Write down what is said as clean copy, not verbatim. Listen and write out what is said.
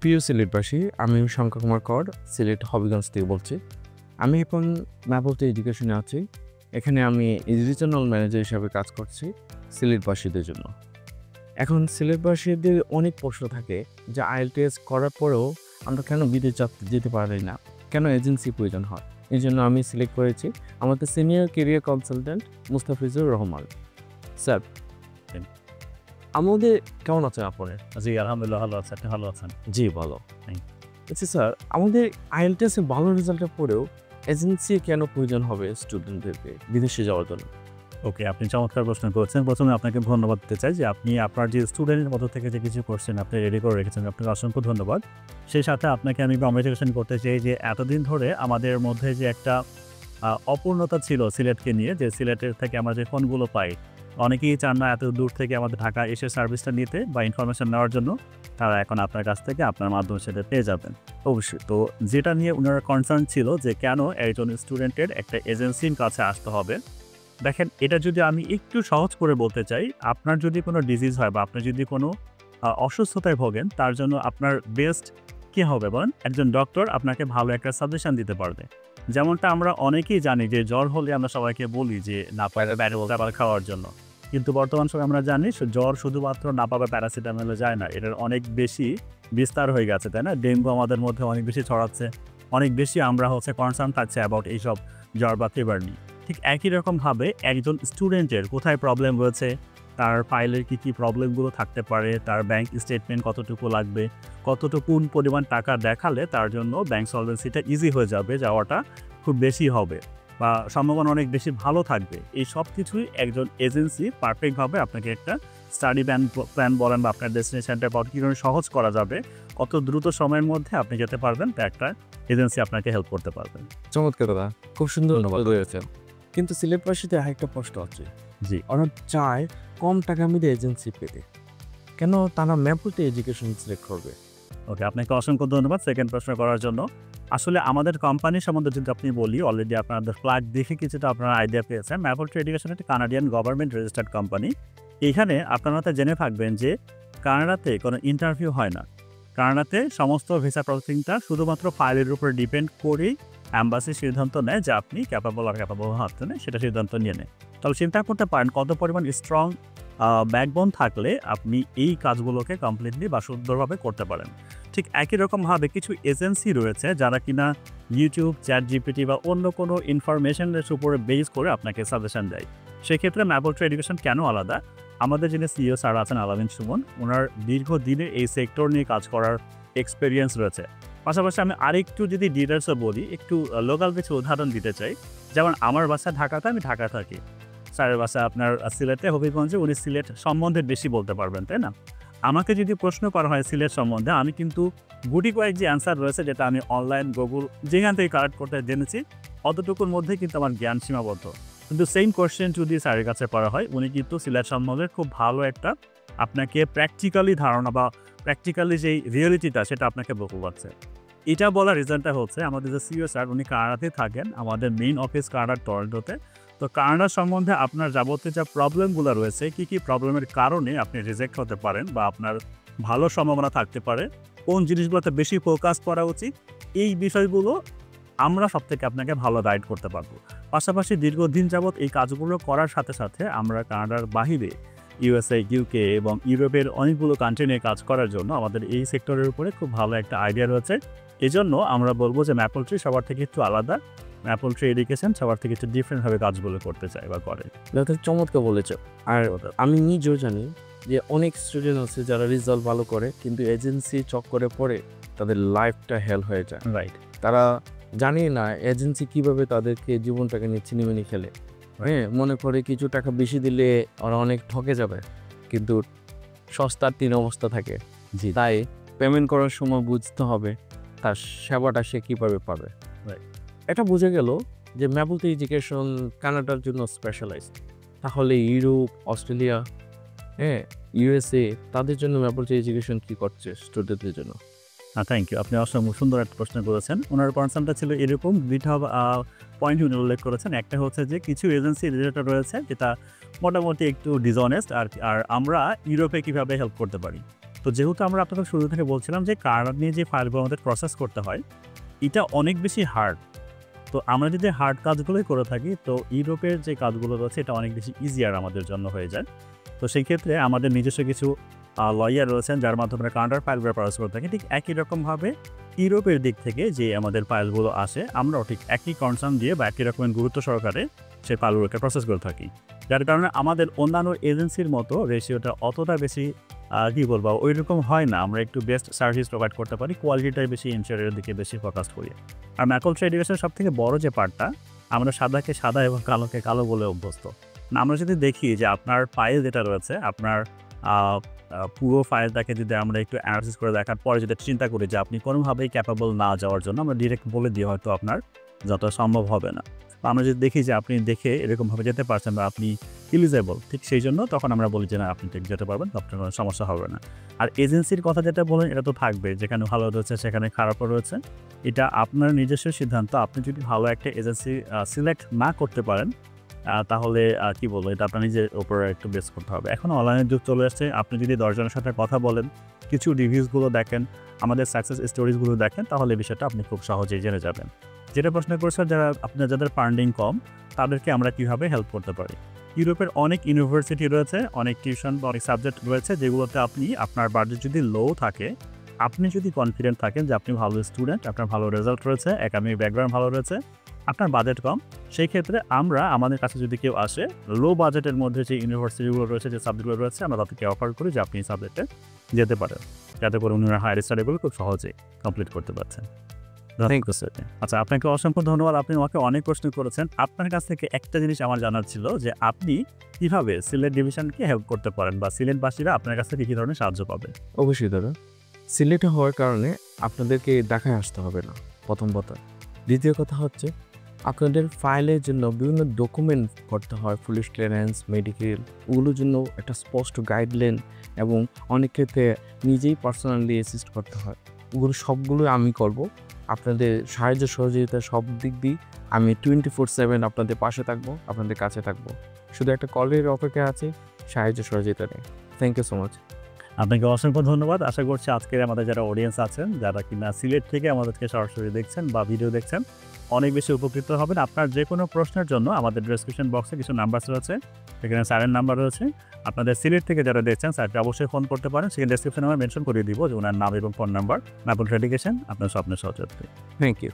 প্রিয় সিলেটবাসী, আমি শঙ্কর কুমার কর সিলেট হবিগঞ্জ থেকে বলছি। আমি এখন ম্যাপলতে এডুকেশনে আছি। এখানে আমি রিজিওনাল ম্যানেজার হিসাবে কাজ করছি সিলেটবাসীদের জন্য। এখন সিলেটবাসীদের অনেক প্রশ্ন থাকে যে আইএলটিএস করার পরেও আমরা কেন বিদেশ যেতে পারি না, কেন এজেন্সি প্রয়োজন হয়। এই জন্য আমি সিলেক্ট করেছি আমাদের senior career consultant Mustafizur Rahman sir. আমাদের কেমন আছেন আপনার? জি, আলহামদুলিল্লাহ ভালো আছেন। আপনি ভালো আছেন? জি ভালো। আচ্ছা স্যার, আমাদের আইএলটিএসে ভালো রেজাল্টের পরেও এজেন্সি কেন প্রয়োজন হবে স্টুডেন্টদেরকে বিদেশে যাওয়ার জন্য? ওকে, আপনি চমৎকার প্রশ্ন করেছেন। প্রথমে আপনাকে ধন্যবাদ দিতে চাই যে আপনি আপনার যে স্টুডেন্টের মধ্য থেকে যে কিছু কোশ্চেন আপনি রেডি করে রেখেছেন, আপনাকে অসংখ্য ধন্যবাদ। সেই সাথে আপনাকে আমি কংগ্রেচুলেশন করতে চাই যে এতদিন ধরে আমাদের মধ্যে যে একটা অপূর্ণতা ছিল সিলেটকে নিয়ে, যে সিলেটের থেকে আমরা যে ফোনগুলো পাই, অনেকেই চান না এত দূর থেকে আমাদের ঢাকা এসে সার্ভিসটা নিতে বা ইনফরমেশন নেওয়ার জন্য। তারা এখন আপনার কাছ থেকে আপনার মাধ্যমে সেটা পেয়ে যাবেন অবশ্যই। তো যেটা নিয়ে ওনারা কনসার্ন ছিল যে কেন একজন স্টুডেন্টের একটা এজেন্সির কাছে আসতে হবে। দেখেন, এটা যদি আমি একটু সহজ করে বলতে চাই, আপনার যদি কোনো ডিজিজ হয় বা আপনি যদি কোনো অসুস্থতায় ভোগেন, তার জন্য আপনার বেস্ট কী হবে বলেন? একজন ডক্টর আপনাকে ভালো একটা সাজেশন দিতে পারবে। যেমনটা আমরা অনেকেই জানি যে জ্বর হলে আমরা সবাইকে বলি যে না পারে প্যারাসিটামল খাওয়ার জন্য, কিন্তু বর্তমান সময়ে আমরা জানি জ্বর শুধুমাত্র না পাবে প্যারাসিটামলে যায় না, এটার অনেক বেশি বিস্তার হয়ে গেছে, তাই না? ডেঙ্গু আমাদের মধ্যে অনেক বেশি ছড়াচ্ছে, অনেক বেশি আমরা কনসার্ন থাকছে অ্যাবাউট এইসব জ্বর বা ফিভার নিয়ে। ঠিক একই রকমভাবে একজন স্টুডেন্টের কোথায় প্রবলেম রয়েছে, তার ফাইলের কী কী প্রবলেমগুলো থাকতে পারে, তার ব্যাংক স্টেটমেন্ট কতটুকু লাগবে, কতটুকু পরিমাণ টাকা দেখালে তার জন্য ব্যাংক সলভেন্সিটা ইজি হয়ে যাবে, যাওয়াটা খুব বেশি হবে বা সম্ভাবনা অনেক বেশি ভালো থাকবে, এই সব কিছুই একজন এজেন্সি পারফেক্টভাবে আপনাকে একটা স্টাডি প্ল্যান বলেন বা আপনার ডেস্টিনেশনটা কীভাবে সহজ করা যাবে, কত দ্রুত সময়ের মধ্যে আপনি যেতে পারবেন, তা একটা এজেন্সি আপনাকে হেল্প করতে পারবেন। চমৎকার দাদা, খুব সুন্দর রয়েছেন। কিন্তু সিলেটবাসীতে একটা প্রশ্ন আছে, জি, ওরা চায় কম টাকা মধ্যে এজেন্সি পেতে, কেন তারা ম্যাপলতে এডুকেশন সিলেক্ট করবে? ওকে, আপনাকে অসংখ্য ধন্যবাদ সেকেন্ড প্রশ্ন করার জন্য। আসলে আমাদের কোম্পানি সম্বন্ধে যদি আপনি বলি, অলরেডি আপনাদের ফ্ল্যাগ দেখে কিছুটা আপনারা আইডিয়া পেয়েছেন। ম্যাপলট্রি এডুকেশন একটি কানাডিয়ান গভর্নমেন্ট রেজিস্টার্ড কোম্পানি। এখানে আপনারা তো জেনে থাকবেন যে কানাডাতে কোনো ইন্টারভিউ হয় না। কানাডাতে সমস্ত ভিসা প্রসেসিংটা শুধুমাত্র ফাইলের উপরে ডিপেন্ড করেই অ্যাম্বাসি সিদ্ধান্ত নেয় যে আপনি ক্যাপাবল আর ক্যাপাবল হচ্ছেন, সেটা সিদ্ধান্ত নিয়ে নেয়। তাহলে চিন্তা করতে পারেন কত পরিমাণ স্ট্রং ব্যাকবোন থাকলে আপনি এই কাজগুলোকে কমপ্লিটলি বা সুন্দরভাবে করতে পারেন। ঠিক একই রকমভাবে কিছু এজেন্সি রয়েছে যারা কিনা ইউটিউব, চ্যাট জিপিটি বা অন্য কোনো ইনফরমেশনের উপরে বেস করে আপনাকে সাজেশন দেয়। সেক্ষেত্রে ম্যাপলট্রি এডুকেশন কেন আলাদা? আমাদের যিনি সিইও স্যার আছেন আলামিন সুমন, ওনার দীর্ঘদিনের এই সেক্টর নিয়ে কাজ করার এক্সপেরিয়েন্স রয়েছে। পাশাপাশি আমি আরেকটু যদি ডিটেলসে বলি, একটু লোকাল কিছু উদাহরণ দিতে চাই। যেমন আমার বাসা ঢাকাতে, আমি ঢাকা থাকি, স্যারের বাসা আপনার সিলেটে হবিগঞ্জে, উনি সিলেট সম্বন্ধে বেশি বলতে পারবেন, তাই না? আমাকে যদি প্রশ্ন করা হয় সিলেট সম্বন্ধে, আমি কিন্তু গুটি কয়েক যে অ্যান্সার রয়েছে যেটা আমি অনলাইন গুগল যেখান থেকে কালেক্ট করতে জেনেছি, অতটুকুর মধ্যে কিন্তু আমার জ্ঞান সীমাবদ্ধ। কিন্তু সেম কোয়েশ্চেন যদি স্যারের কাছে করা হয়, উনি কিন্তু সিলেট সম্বন্ধে খুব ভালো একটা আপনাকে প্র্যাকটিক্যালি ধারণা বা প্র্যাকটিক্যালি যেই রিয়েলিটিটা সেটা আপনাকে বলতে পারছে। এটা বলার রিজনটা হচ্ছে আমাদের যে সিইও স্যার, উনি কানাডাতে থাকেন, আমাদের মেইন অফিস কানাডার টরন্টোতে। তো কানাডা সম্বন্ধে আপনার যাবতীয় যা প্রবলেমগুলো রয়েছে, কী কী প্রবলেমের কারণে আপনি রিজেক্ট হতে পারেন বা আপনার ভালো সম্ভাবনা থাকতে পারে, কোন জিনিসগুলোতে বেশি ফোকাস করা উচিত, এই বিষয়গুলো আমরা সবথেকে আপনাকে ভালো গাইড করতে পারবো। পাশাপাশি দীর্ঘদিন যাবৎ এই কাজগুলো করার সাথে সাথে আমরা কানাডার বাহিরে ইউএসএ, ইউকে এবং ইউরোপের অনেকগুলো কান্ট্রি নিয়ে কাজ করার জন্য আমাদের এই সেক্টরের উপরে খুব ভালো একটা আইডিয়া রয়েছে। এজন্য আমরা বলবো যে ম্যাপলট্রি সবার থেকে একটু আলাদা, ম্যাপলট্রি এডুকেশন সবার থেকে একটু ডিফারেন্টভাবে কাজগুলো করতে চায় বা করে। দাদা চমৎকার বলেছে। আর আমি নিজেও জানি যে অনেক স্টুডেন্ট আছে যারা রেজাল্ট ভালো করে কিন্তু এজেন্সি চক্করে পড়ে তাদের লাইফটা হেল হয়ে যায়। রাইট, তারা জানি না এজেন্সি কিভাবে তাদেরকে জীবনটাকে নিয়ে ছিনিমিনি খেলে। হ্যাঁ, মনে করে কিছু টাকা বেশি দিলে ওরা অনেক ঠকে যাবে, কিন্তু সস্তার তিন অবস্থা থাকে। জি, তাই পেমেন্ট করার সময় বুঝতে হবে তার সেবাটা সে কীভাবে পাবে। এটা বোঝা গেল যে ম্যাপলট্রি এডুকেশন কানাডার জন্য স্পেশালাইজড। তাহলে ইউরোপ, অস্ট্রেলিয়া, হ্যাঁ, ইউএসএ, তাদের জন্য ম্যাপলট্রি এডুকেশন কী করছে স্টুডেন্টদের জন্য? Thank you. আপনি অসংখ্য সুন্দর একটা প্রশ্ন করেছেন। ওনার কনসার্নটা ছিল এরকম, দুইটা পয়েন্ট উনি উল্লেখ করেছেন। একটা হচ্ছে যে কিছু এজেন্সি রিলেটেড রয়েছে যেটা মোটামুটি একটু ডিসঅনেস্ট, আর আমরা ইউরোপে কীভাবে হেল্প করতে পারি। তো যেহেতু আমরা আপনাকে শুরু থেকে বলছিলাম যে কানাডা নিয়ে যে ফাইলগুলো আমাদের প্রসেস করতে হয়, এটা অনেক বেশি হার্ড। তো আমরা যদি হার্ড কাজগুলোই করে থাকি, তো ইউরোপের যে কাজগুলো রয়েছে এটা অনেক বেশি ইজিয়ার আমাদের জন্য হয়ে যায়। তো সেই ক্ষেত্রে আমাদের নিজস্ব কিছু লয়ার রয়েছেন যার মাধ্যমে আমরা কানাডার ফাইলগুলো প্রসেস করে থাকি। ঠিক একই রকমভাবে ইউরোপের দিক থেকে যে আমাদের ফাইলগুলো আসে, আমরাও ঠিক একই কনসার্ন দিয়ে বা একই রকমের গুরুত্ব সহকারে সেই ফাইলগুলোকে প্রসেস করে থাকি। যার কারণে আমাদের অন্যান্য এজেন্সির মতো রেশিওটা অতটা বেশি কী বলবো, ওই রকম হয় না। আমরা একটু বেস্ট সার্ভিস প্রোভাইড করতে পারি, কোয়ালিটিটাই বেশি ইনশিওরের দিকে বেশি ফোকাস করি। আর ম্যাকল ট্রেড এডুকেশনের সব থেকে বড় যে পার্টটা, আমরা সাদাকে সাদা এবং কালোকে কালো বলে অভ্যস্ত। আমরা যদি দেখি যে আপনার ফাইল যেটা রয়েছে, আপনার পুরো ফাইলটাকে যদি আমরা একটু অ্যানালিসিস করে দেখার পরে যদি চিন্তা করি যে আপনি কোনোভাবেই ক্যাপাবল না যাওয়ার জন্য, আমরা ডিরেক্ট বলে দিই হয়তো আপনার যত সম্ভব হবে না। বা আমরা যদি দেখি যে আপনি দেখে এরকমভাবে যেতে পারছেন বা আপনি ইলিজেবল, ঠিক সেই জন্য তখন আমরা বলি যে না, আপনি ঠিক যেতে পারবেন, আপনার কোনো সমস্যা হবে না। আর এজেন্সির কথা যেটা বলেন, এটা তো থাকবে, যেখানে ভালো রয়েছে সেখানে খারাপও রয়েছে। এটা আপনার নিজস্ব সিদ্ধান্ত। আপনি যদি ভালো একটা এজেন্সি সিলেক্ট না করতে পারেন, তাহলে কী বলবো, এটা আপনার নিজের উপরে একটু বেস করতে হবে। এখন অনলাইনের যুগ চলে আসছে, আপনি যদি 10 জনের সাথে কথা বলেন, কিছু রিভিউসগুলো দেখেন, আমাদের সাকসেস স্টোরিজগুলো দেখেন, তাহলে বিষয়টা আপনি খুব সহজেই জেনে যাবেন। যেটা প্রশ্ন করেছেন, যাদের ফান্ডিং কম, তাদেরকে আমরা কীভাবে হেল্প করতে পারি। ইউরোপের অনেক ইউনিভার্সিটি রয়েছে, অনেক টিউশন বা অনেক সাবজেক্ট রয়েছে, যেগুলোতে আপনি আপনার বাজেট যদি লো থাকে, আপনি যদি কনফিডেন্ট থাকেন যে আপনি ভালো স্টুডেন্ট, আপনার ভালো রেজাল্ট রয়েছে, একাডেমিক ব্যাকগ্রাউন্ড ভালো রয়েছে, আপনার বাজেট কম, সেই ক্ষেত্রে আমাদের কাছে যদি কেউ আসে, লো বাজেটের মধ্যে যে ইউনিভার্সিটিগুলো রয়েছে, যে সাবজেক্টগুলো রয়েছে, আমরা তাদেরকে অফার করি যে আপনি এই সাবজেক্টে যেতে পারেন, যাতে করে উনারা হায়ার স্টাডিগুলো খুব সহজেই কমপ্লিট করতে পারছেন। Thank you sir. আচ্ছা, আপনাকে অসংখ্য ধন্যবাদ। আপনি আমাকে অনেক প্রশ্ন করেছেন। আপনার কাছ থেকে একটা জিনিস আমার জানার ছিল যে আপনি কীভাবে সিলেট ডিভিশনকে হেল্প করতে পারেন বা সিলেটবাসীরা আপনার কাছ থেকে কী ধরনের সাহায্য পাবে? অবশ্যই দাদা, সিলেটে হওয়ার কারণে আপনাদেরকে ঢাকায় আসতে হবে না, প্রথম কথা। দ্বিতীয় কথা হচ্ছে, আপনাদের ফাইলের জন্য বিভিন্ন ডকুমেন্ট করতে হয়, পুলিশ ক্লিয়ারেন্স, মেডিকেল, ওগুলোর জন্য একটা স্পষ্ট গাইডলাইন এবং অনেক ক্ষেত্রে নিজেই পার্সোনালি অ্যাসিস্ট করতে হয়। ওগুলো সবগুলোই আমি করব। আপনাদের সাহায্য সহযোগিতা সব দিক দিয়ে আমি 24/7 আপনাদের পাশে থাকবো, আপনাদের কাছে থাকবো। শুধু একটা কলের অপেক্ষা আছে, সাহায্য সহযোগিতা নেই। Thank you so much. আপনাকে অসংখ্য ধন্যবাদ। আশা করছি আজকের আমাদের যারা অডিয়েন্স আছেন, যারা কিনা সিলেট থেকে আমাদেরকে সরাসরি দেখছেন বা ভিডিও দেখছেন, অনেক বেশি উপকৃত হবেন। আপনার যে কোনো প্রশ্নের জন্য আমাদের ডেসক্রিপশন বক্সে কিছু নাম্বার রয়েছে, সেখানে স্যারের নাম্বার রয়েছে। আপনাদের সিলেট থেকে যারা দেখছেন, স্যারকে অবশ্যই ফোন করতে পারেন। সেখানে ডেসক্রিপশনে আমরা মেনশন করে দিব যে ওনার নাম এবং ফোন নাম্বার। ম্যাপল এডুকেশন, আপনার স্বপ্নের সহযোগী। Thank you.